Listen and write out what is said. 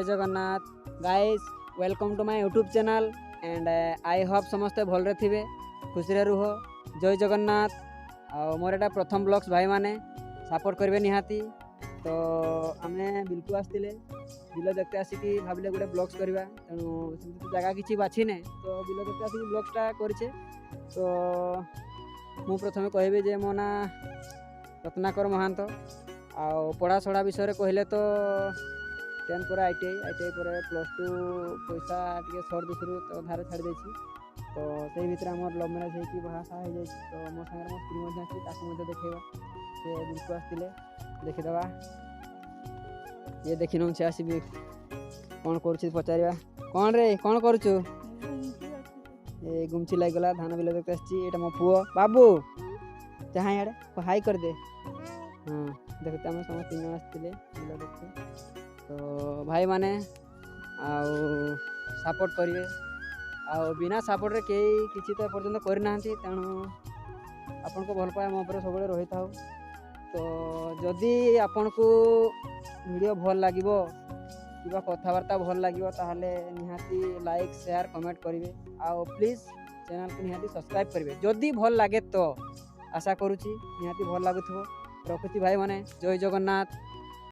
Jagannath guys welcome to my YouTube channel and I hope समस्ते भलरे थिबे खुशी रुह जय जगन्नाथ आ मोर एटा प्रथम ब्लॉग्स भाई माने सपोर्ट करेंगे निहाती तो आम बिल्कुल आसते बिल देखते आसिकी भाविले गोटे ब्लॉग्स करवा तेणु जगह किसी बाछी ने तो बिल देखते आसिक ब्लॉग्सटा करे तो मु प्रथम कहबी जे मो ना रत्नाकर महांत आ पढ़ा छड़ा विषय कहले तो 10 पर ITI पर +2 पैसा टे सर्ट दुसरू तो धारे छाड़ी देछि तो से भीतर आम लव मैरेज होगी बाहा हो जाए तो मो सागर मो स्त्री अच्छी ताकू देखा से बिल्कुल आसते देखीदे ये देखी नौ से आसबि कौन कर पचार कौन रे कौन करुचु ये गुमची लगला धान बिल देखते आसटा मो पुओ बाबू जहाँ इे हाई कर दे हाँ देखते आम समस्त 3 जन आसते बिल देखते तो भाई माने सपोर्ट करेंगे बिना सपोर्ट रे कई किसी तो पर्यटन करना तेणु आपण को भल पाए मो पर सब रही था तो जदि आपण को वीडियो भल लगे कि कथबार्ता भल लगे ताहले निहाती लाइक शेयर कमेंट करेंगे आओ प्लीज चैनल को निहाती सब्सक्राइब करेंगे जदि भल लगे तो आशा करुँची निहाती भल लगुव रखुची भाई माने जय जगन्नाथ।